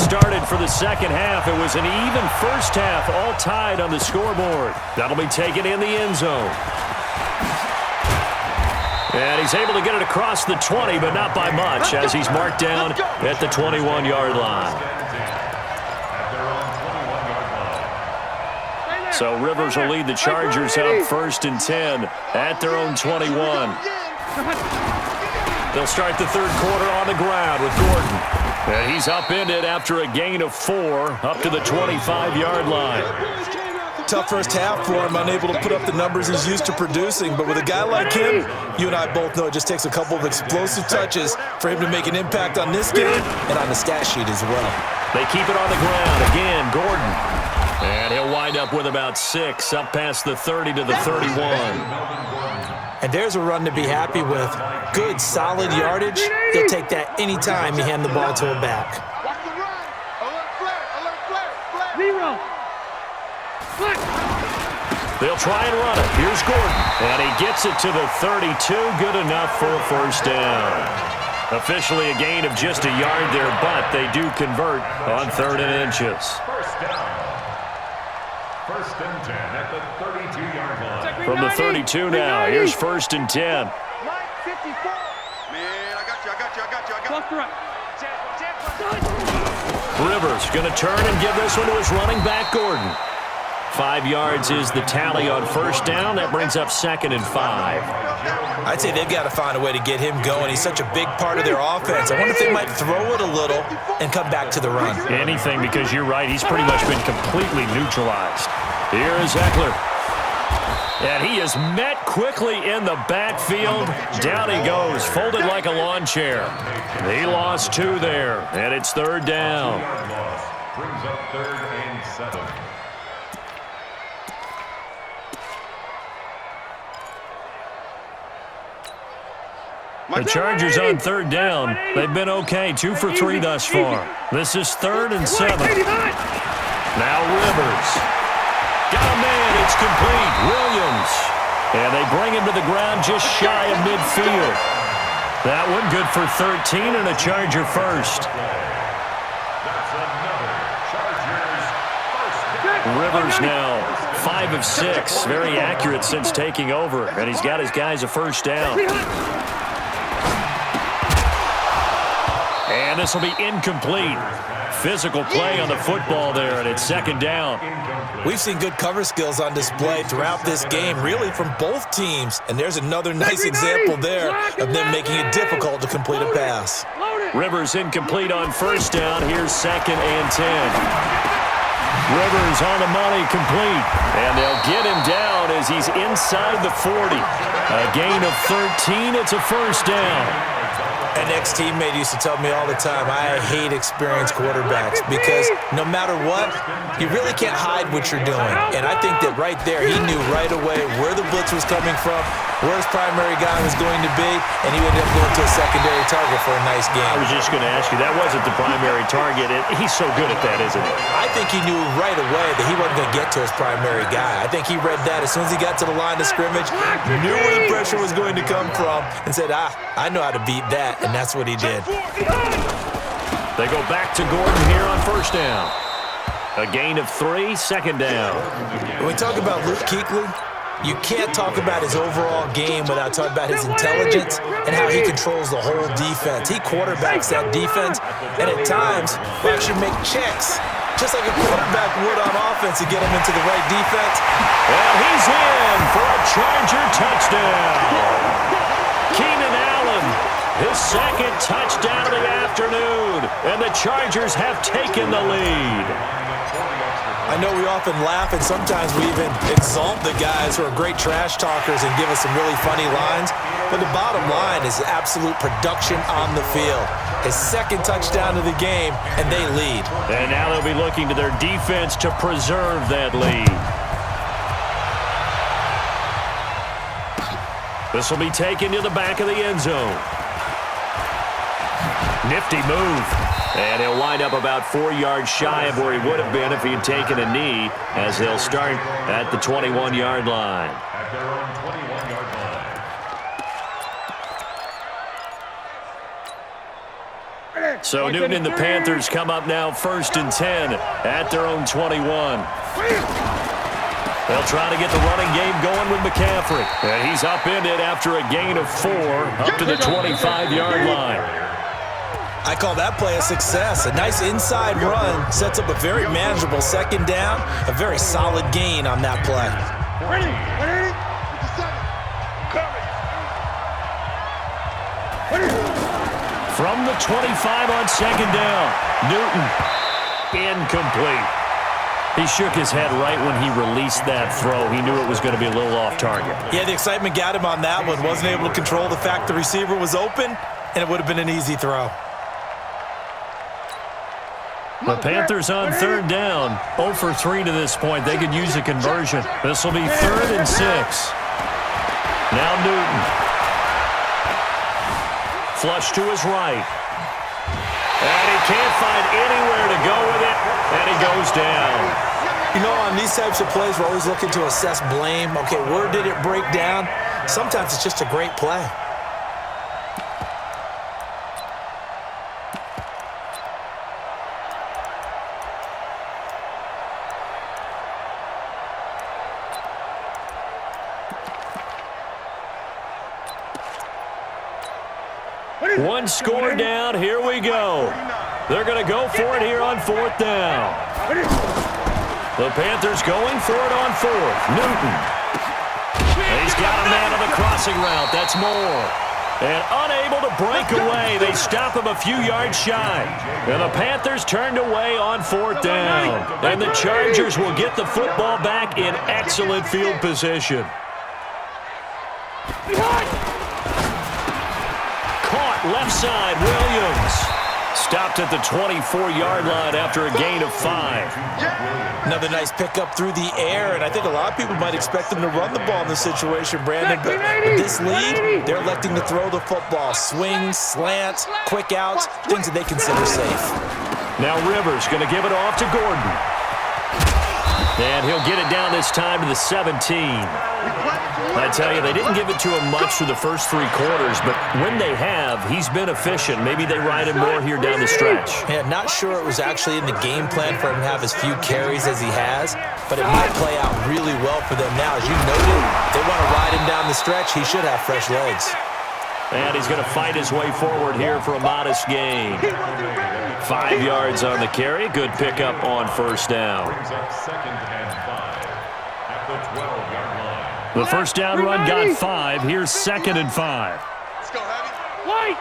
started for the second half. It was an even first half, all tied on the scoreboard. That'll be taken in the end zone. And he's able to get it across the 20, but not by much, as he's marked down at the 21-yard line. So Rivers will lead the Chargers up 1st and 10 at their own 21. They'll start the third quarter on the ground with Gordon. And he's upended after a gain of 4 up to the 25-yard line. Tough first half for him, unable to put up the numbers he's used to producing. But with a guy like him, you and I both know it just takes a couple of explosive touches for him to make an impact on this game and on the stat sheet as well. They keep it on the ground. Again, Gordon. And he'll wind up with about 6 up past the 30 to the 31. And there's a run to be happy with. Good, solid yardage. He'll take that anytime you hand the ball to him back. They'll try and run it. Here's Gordon. And he gets it to the 32. Good enough for a first down. Officially a gain of just a yard there, but they do convert on 3rd and inches. First and 10 at the 32-yard line. From the 32 now, here's 1st and 10. Man, I got you. Rivers going to turn and give this one to his running back, Gordon. 5 yards is the tally on first down. That brings up 2nd and 5. I'd say they've got to find a way to get him going. He's such a big part of their offense. I wonder if they might throw it a little and come back to the run. Anything, because you're right. He's pretty much been completely neutralized. Here is Eckler. And he is met quickly in the backfield. Down he goes, folded like a lawn chair. He lost 2 there, and it's 3rd down. Brings up 3rd and 7. The Chargers on 3rd down. They've been okay, 2 for 3 thus far. This is 3rd and 7. Now Rivers. Got a man, it's complete. Williams. And they bring him to the ground just shy of midfield. That one good for 13 and a Charger first. Rivers now 5 of 6. Very accurate since taking over. And he's got his guys a first down. And this will be incomplete. Physical play on the football there, and it's 2nd down. We've seen good cover skills on display throughout this game, really from both teams. And there's another nice example there of them making it difficult to complete a pass. Rivers incomplete on first down. Here's 2nd and 10. Rivers on the money, complete. And they'll get him down as he's inside the 40. A gain of 13. It's a first down. An ex-teammate used to tell me all the time, I hate experienced quarterbacks because no matter what, you really can't hide what you're doing. And I think that right there, he knew right away where the blitz was coming from, where his primary guy was going to be, and he ended up going to a secondary target for a nice game. I was just going to ask you, that wasn't the primary target. He's so good at that, isn't he? I think he knew right away that he wasn't going to get to his primary guy. I think he read that as soon as he got to the line of scrimmage, knew where the pressure was going to come from, and said, I know how to beat that. And that's what he did. They go back to Gordon here on first down. A gain of 3, 2nd down. When we talk about Luke Kuechly, you can't talk about his overall game without talking about his intelligence and how he controls the whole defense. He quarterbacks that defense, and at times will actually make checks, just like a quarterback would on offense to get him into the right defense. And he's in for a Charger touchdown. Keenan Allen, his 2nd touchdown of the afternoon, and the Chargers have taken the lead. I know we often laugh, and sometimes we even exalt the guys who are great trash talkers and give us some really funny lines, but the bottom line is absolute production on the field. His 2nd touchdown of the game, and they lead. And now they'll be looking to their defense to preserve that lead. This will be taken to the back of the end zone. Nifty move. And he'll wind up about 4 yards shy of where he would have been if he had taken a knee, as they'll start at the 21-yard line. At their own 21-yard line. So Newton and the Panthers come up now 1st and 10 at their own 21. They'll try to get the running game going with McCaffrey. And he's upended after a gain of 4 up to the 25-yard line. I call that play a success. A nice inside run sets up a very manageable 2nd down. A very solid gain on that play. From the 25 on 2nd down, Newton, incomplete. He shook his head right when he released that throw. He knew it was going to be a little off target. Yeah, the excitement got him on that one. Wasn't able to control the fact the receiver was open, and it would have been an easy throw. The Panthers on 3rd down, 0 for 3 to this point. They could use a conversion. This will be 3rd and 6. Now Newton. Flush to his right. And he can't find anywhere to go with it, and he goes down. You know, on these types of plays, we're always looking to assess blame. Okay, where did it break down? Sometimes it's just a great play. One score down. Here we go. They're going to go for it here on 4th down. The Panthers going for it on 4th. Newton. And he's got a man on the crossing route. That's Moore. And unable to break away. They stop him a few yards shy. And the Panthers turned away on 4th down. And the Chargers will get the football back in excellent field position. Caught left side, Williams. Stopped at the 24-yard line after a gain of 5. Another nice pickup through the air, and I think a lot of people might expect them to run the ball in this situation, Brandon. But with this lead, they're electing to throw the football. Swings, slants, quick outs, things that they consider safe. Now Rivers going to give it off to Gordon. And he'll get it down this time to the 17. I tell you, they didn't give it to him much through the first 3 quarters, but when they have, he's been efficient. Maybe they ride him more here down the stretch. Yeah, not sure it was actually in the game plan for him to have as few carries as he has, but it might play out really well for them now. As you noted, they want to ride him down the stretch. He should have fresh legs. And he's going to fight his way forward here for a modest gain. 5 yards on the carry. Good pickup on 1st down. The 1st down run got 5. Here's 2nd and 5. Let's go, Heavy.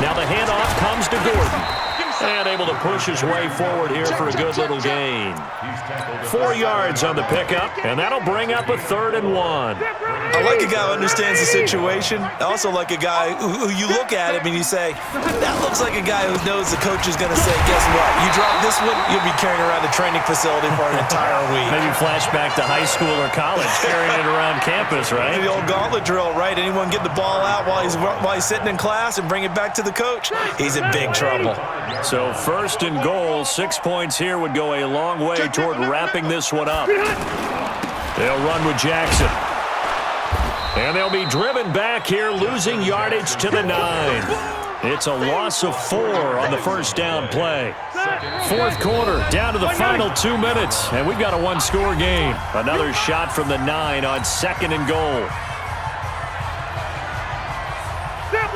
Now the handoff comes to Gordon. And able to push his way forward here for a good little gain. 4 yards on the pickup, and that'll bring up a 3rd and 1. I like a guy who understands the situation. I also like a guy who you look at him and you say, that looks like a guy who knows the coach is going to say, guess what? You drop this one, you'll be carrying around the training facility for an entire week. Maybe flashback to high school or college, carrying it around campus, right? The old gauntlet drill, right? Anyone get the ball out while he's sitting in class and bring it back to the coach? He's in big trouble. So 1st and goal, 6 points here would go a long way toward wrapping this one up. They'll run with Jackson. And they'll be driven back here, losing yardage to the 9. It's a loss of 4 on the 1st down play. 4th quarter, down to the final 2 minutes, and we've got a 1-score game. Another shot from the 9 on 2nd and goal.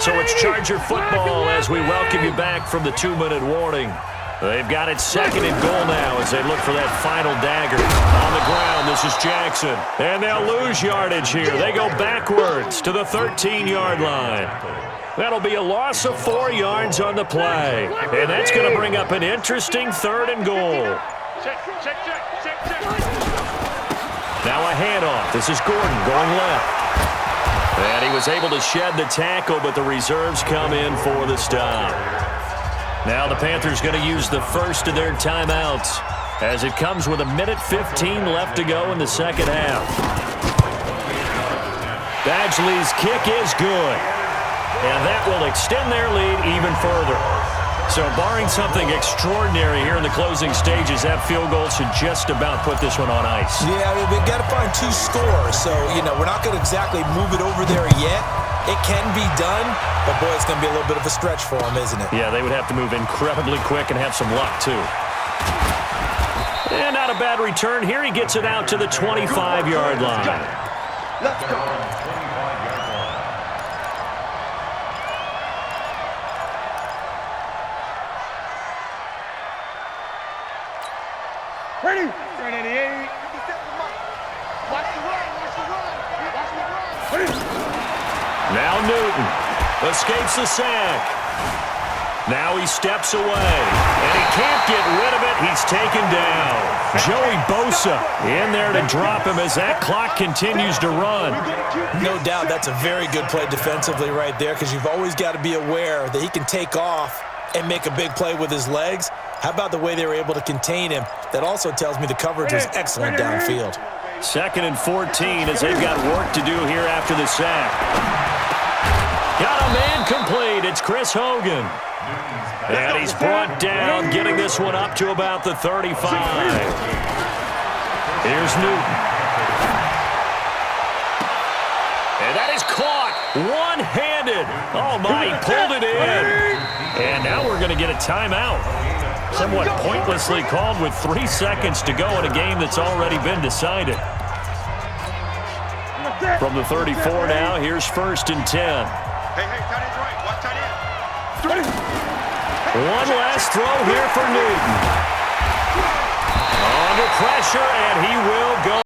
So it's Charger football as we welcome you back from the 2-minute warning. They've got it 2nd and goal now as they look for that final dagger. On the ground, this is Jackson. And they'll lose yardage here. They go backwards to the 13-yard line. That'll be a loss of 4 yards on the play. And that's going to bring up an interesting 3rd and goal. Now a handoff. This is Gordon going left. And he was able to shed the tackle, but the reserves come in for the stop. Now the Panthers going to use the first of their timeouts as it comes with 1:15 left to go in the 2nd half. Badgley's kick is good, and that will extend their lead even further. So barring something extraordinary here in the closing stages, that field goal should just about put this one on ice. Yeah, I mean, we've got to find 2 scores. So, we're not going to exactly move it over there yet. It can be done, but boy, it's going to be a little bit of a stretch for him, isn't it? Yeah, they would have to move incredibly quick and have some luck, too. And not a bad return here. He gets it out to the 25-yard line. Let's go. Ready? 388. Watch the run. Watch the run. Watch the run. Now Newton escapes the sack. Now he steps away, and he can't get rid of it. He's taken down. Joey Bosa in there to drop him as that clock continues to run. No doubt that's a very good play defensively right there, because you've always got to be aware that he can take off and make a big play with his legs. How about the way they were able to contain him? That also tells me the coverage was excellent downfield. 2nd and 14 as they've got work to do here after the sack. Got a man complete. It's Chris Hogan. And he's brought down, getting this one up to about the 35. Here's Newton. And that is caught one-handed. Oh, my, he pulled it in. And now we're going to get a timeout. Somewhat pointlessly called with 3 seconds to go in a game that's already been decided. From the 34 now, here's 1st and 10. Hey, tight end's right. Watch tight end. One last throw here for Newton. Under pressure, and he will go.